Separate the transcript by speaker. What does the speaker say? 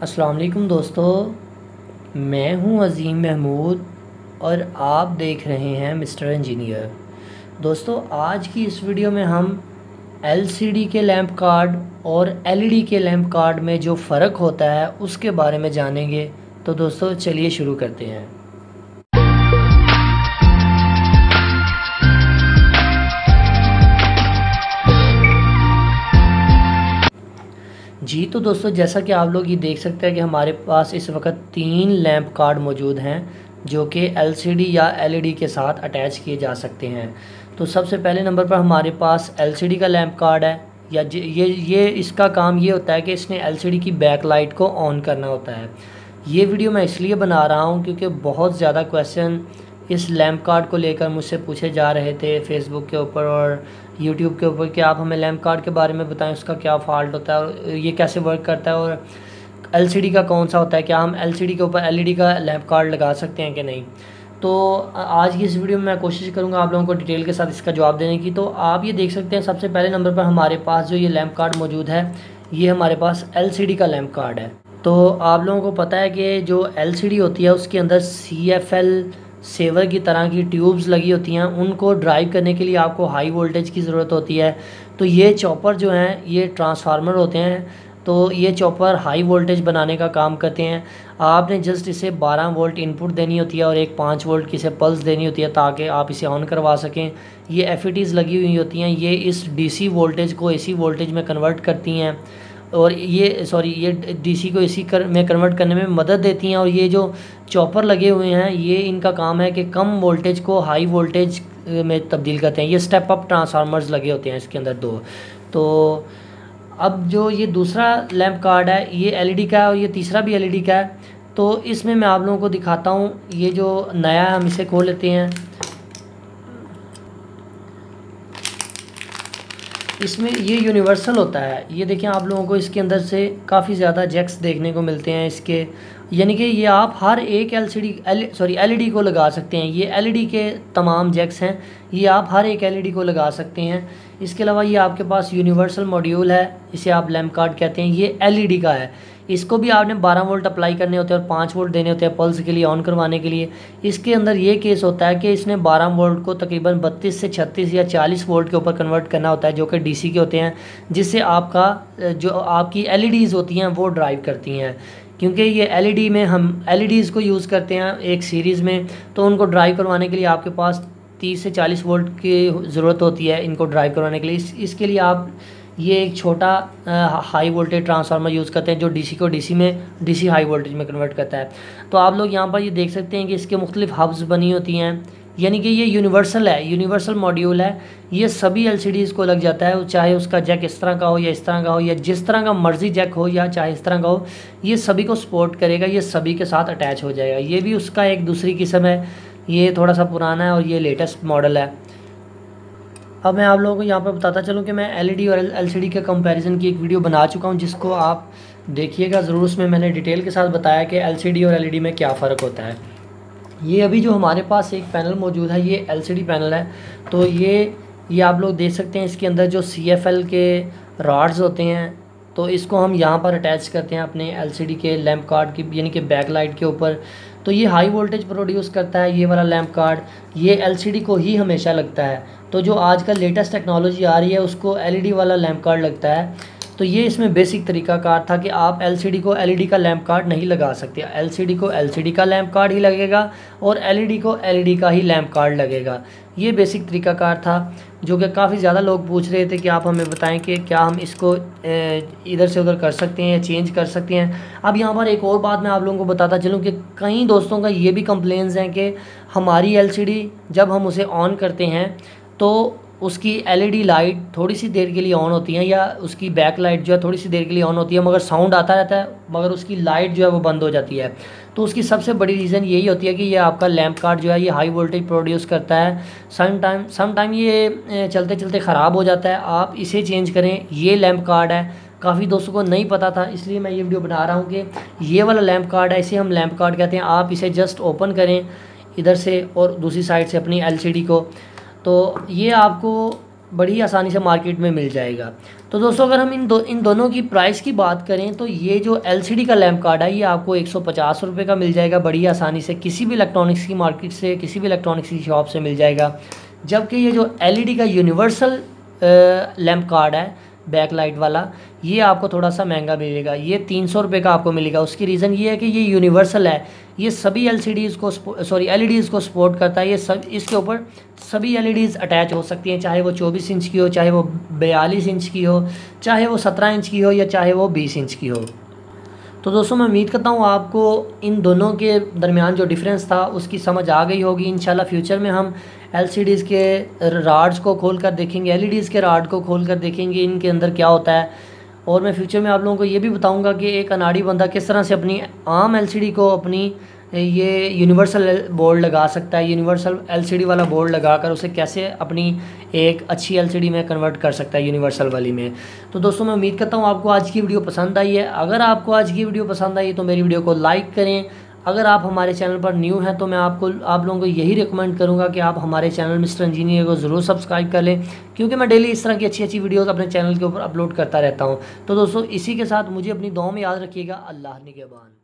Speaker 1: अस्सलाम वालेकुम दोस्तों, मैं हूं अज़ीम महमूद और आप देख रहे हैं मिस्टर इंजीनियर। दोस्तों, आज की इस वीडियो में हम एलसीडी के लैंप कार्ड और एलईडी के लैंप कार्ड में जो फ़र्क होता है उसके बारे में जानेंगे। तो दोस्तों चलिए शुरू करते हैं। जी तो दोस्तों, जैसा कि आप लोग ये देख सकते हैं कि हमारे पास इस वक्त 3 लैंप कार्ड मौजूद हैं जो कि एलसीडी या एलईडी के साथ अटैच किए जा सकते हैं। तो सबसे पहले नंबर पर हमारे पास एलसीडी का लैंप कार्ड है। या ये इसका काम ये होता है कि इसने एलसीडी की बैक लाइट को ऑन करना होता है। ये वीडियो मैं इसलिए बना रहा हूँ क्योंकि बहुत ज़्यादा क्वेश्चन इस लैंप कार्ड को लेकर मुझसे पूछे जा रहे थे फेसबुक के ऊपर और यूट्यूब के ऊपर कि आप हमें लैंप कार्ड के बारे में बताएं, उसका क्या फ़ॉल्ट होता है और ये कैसे वर्क करता है और एलसीडी का कौन सा होता है, क्या हम एलसीडी के ऊपर एलईडी का लैंप कार्ड लगा सकते हैं कि नहीं। तो आज की इस वीडियो में मैं कोशिश करूंगा आप लोगों को डिटेल के साथ इसका जवाब देने की। तो आप ये देख सकते हैं सबसे पहले नंबर पर हमारे पास जो ये लैंप कार्ड मौजूद है, ये हमारे पास एलसीडी का लैंप कार्ड है। तो आप लोगों को पता है कि जो एलसीडी होती है उसके अंदर CFL सेवर की तरह की ट्यूब्स लगी होती हैं। उनको ड्राइव करने के लिए आपको हाई वोल्टेज की ज़रूरत होती है। तो ये चॉपर जो हैं ये ट्रांसफार्मर होते हैं। तो ये चॉपर हाई वोल्टेज बनाने का काम करते हैं। आपने जस्ट इसे 12 वोल्ट इनपुट देनी होती है और एक 5 वोल्ट की इसे पल्स देनी होती है ताकि आप इसे ऑन करवा सकें। ये FETs लगी हुई होती हैं, ये इस DC वोल्टेज को AC वोल्टेज में कन्वर्ट करती हैं और ये DC को AC में कन्वर्ट करने में मदद देती हैं। और ये जो चॉपर लगे हुए हैं ये इनका काम है कि कम वोल्टेज को हाई वोल्टेज में तब्दील करते हैं। ये स्टेप अप ट्रांसफार्मर्स लगे होते हैं इसके अंदर 2। तो अब जो ये दूसरा लैंप कार्ड है ये एलईडी का है और ये तीसरा भी एलईडी का है। तो इसमें मैं आप लोगों को दिखाता हूँ। ये जो नया है हम इसे खोल लेते हैं। इसमें ये यूनिवर्सल होता है। ये देखें, आप लोगों को इसके अंदर से काफ़ी ज़्यादा जैक्स देखने को मिलते हैं इसके, यानी कि ये आप हर एक एलईडी को लगा सकते हैं। ये एलईडी के तमाम जैक्स हैं, ये आप हर एक एलईडी को लगा सकते हैं। इसके अलावा ये आपके पास यूनिवर्सल मॉड्यूल है, इसे आप लैंप कार्ड कहते हैं। ये एलईडी का है, इसको भी आपने 12 वोल्ट अप्लाई करने होते हैं और 5 वोल्ट देने होते हैं पल्स के लिए, ऑन करवाने के लिए। इसके अंदर ये केस होता है कि इसने 12 वोल्ट को तकरीबन 32 से 36 या 40 वोल्ट के ऊपर कन्वर्ट करना होता है जो कि डीसी के होते हैं, जिससे आपकी एलईडीज़ होती हैं वो ड्राइव करती हैं। क्योंकि ये एलईडी में हम एलईडीज़ को यूज़ करते हैं एक सीरीज़ में, तो उनको ड्राइव करवाने के लिए आपके पास 30 से 40 वोल्ट की ज़रूरत होती है इनको ड्राइव करवाने के लिए। इसके लिए आप ये एक छोटा हाई वोल्टेज ट्रांसफार्मर यूज़ करते हैं जो डीसी को डीसी हाई वोल्टेज में कन्वर्ट करता है। तो आप लोग यहाँ पर ये देख सकते हैं कि इसके मुख्तलिफ हब्स बनी होती हैं, यानी कि ये यूनिवर्सल है, यूनिवर्सल मॉड्यूल है। ये सभी एलसीडीज़ को लग जाता है, चाहे उसका जैक इस तरह का हो या इस तरह का हो या जिस तरह का मर्ज़ी जैक हो या चाहे इस तरह का हो, ये सभी को सपोर्ट करेगा, ये सभी के साथ अटैच हो जाएगा। ये भी उसका एक दूसरी किस्म है, ये थोड़ा सा पुराना है और ये लेटेस्ट मॉडल है। अब मैं आप लोगों को यहाँ पर बताता चलूँ कि मैं एलईडी और एलसीडी के कंपैरिजन की एक वीडियो बना चुका हूँ, जिसको आप देखिएगा ज़रूर। उसमें मैंने डिटेल के साथ बताया कि एलसीडी और एलईडी में क्या फ़र्क होता है। ये अभी जो हमारे पास एक पैनल मौजूद है ये एलसीडी पैनल है। तो ये आप लोग देख सकते हैं, इसके अंदर जो CFL के रॉड्स होते हैं तो इसको हम यहाँ पर अटैच करते हैं अपने एलसीडी के लैंप कार्ड की, यानी कि बैक लाइट के ऊपर। तो ये हाई वोल्टेज प्रोड्यूस करता है ये वाला लैंप कार्ड, ये एलसीडी को ही हमेशा लगता है। तो जो आजकल लेटेस्ट टेक्नोलॉजी आ रही है उसको एलईडी वाला लैंप कार्ड लगता है। तो ये इसमें बेसिक तरीकाकार था कि आप एलसीडी को एलईडी का लैंप कार्ड नहीं लगा सकते, एलसीडी को एलसीडी का लैंप कार्ड ही लगेगा और एलईडी को एलईडी का ही लैंप कार्ड लगेगा। ये बेसिक तरीकाकार था जो कि काफ़ी ज़्यादा लोग पूछ रहे थे कि आप हमें बताएं कि क्या हम इसको इधर से उधर कर सकते हैं या चेंज कर सकते हैं। अब यहाँ पर एक और बात मैं आप लोगों को बताता चलूँ कि कई दोस्तों का ये भी कंप्लेंट्स हैं कि हमारी एलसीडी जब हम उसे ऑन करते हैं तो उसकी एलईडी लाइट थोड़ी सी देर के लिए ऑन होती है या उसकी बैक लाइट जो है थोड़ी सी देर के लिए ऑन होती है, मगर साउंड आता रहता है, मगर उसकी लाइट जो है वो बंद हो जाती है। तो उसकी सबसे बड़ी रीज़न यही होती है कि ये आपका लैंप कार्ड जो है ये हाई वोल्टेज प्रोड्यूस करता है। सम टाइम ये चलते चलते ख़राब हो जाता है, आप इसे चेंज करें। ये लैंप कार्ड है, काफ़ी दोस्तों को नहीं पता था, इसलिए मैं ये वीडियो बना रहा हूँ कि ये वाला लैंप कार्ड है, इसे हम लैंप कार्ड कहते हैं। आप इसे जस्ट ओपन करें इधर से और दूसरी साइड से अपनी एलसीडी को, तो ये आपको बड़ी आसानी से मार्केट में मिल जाएगा। तो दोस्तों अगर हम इन दोनों की प्राइस की बात करें तो ये जो एलसीडी का लैंप कार्ड है ये आपको 150 रुपये का मिल जाएगा बड़ी आसानी से, किसी भी इलेक्ट्रॉनिक्स की मार्केट से, किसी भी इलेक्ट्रॉनिक्स की शॉप से मिल जाएगा। जबकि ये जो एलईडी का यूनिवर्सल लैंप कार्ड है बैक लाइट वाला, ये आपको थोड़ा सा महंगा मिलेगा, ये 300 रुपये का आपको मिलेगा। उसकी रीज़न ये है कि ये यूनिवर्सल है, ये सभी एलसीडीज़ को एलईडीज़ को सपोर्ट करता है। ये सब इसके ऊपर सभी एलईडीज़ अटैच हो सकती हैं, चाहे वो 24 इंच की हो, चाहे वो 42 इंच की हो, चाहे वो 17 इंच की हो, या चाहे वो 20 इंच की हो। तो दोस्तों मैं उम्मीद करता हूँ आपको इन दोनों के दरमियान जो डिफरेंस था उसकी समझ आ गई होगी। इंशाल्लाह फ्यूचर में हम एलसीडीज़ के राड्स को खोल कर देखेंगे, एलईडीज़ के राड को खोल कर देखेंगे इनके अंदर क्या होता है। और मैं फ्यूचर में आप लोगों को ये भी बताऊंगा कि एक अनाड़ी बंदा किस तरह से अपनी आम एलसीडी को अपनी ये यूनिवर्सल बोर्ड लगा सकता है, यूनिवर्सल एलसीडी वाला बोर्ड लगाकर उसे कैसे अपनी एक अच्छी एलसीडी में कन्वर्ट कर सकता है यूनिवर्सल वाली में। तो दोस्तों मैं उम्मीद करता हूँ आपको आज की वीडियो पसंद आई है। अगर आपको आज की वीडियो पसंद आई तो मेरी वीडियो को लाइक करें। अगर आप हमारे चैनल पर न्यू हैं तो मैं आप लोगों को यही रिकमेंड करूंगा कि आप हमारे चैनल मिस्टर इंजीनियर को ज़रूर सब्सक्राइब कर लें, क्योंकि मैं डेली इस तरह की अच्छी अच्छी वीडियोस अपने चैनल के ऊपर अपलोड करता रहता हूं। तो दोस्तों इसी के साथ मुझे अपनी दुआ में याद रखिएगा। अल्लाह निगहबान।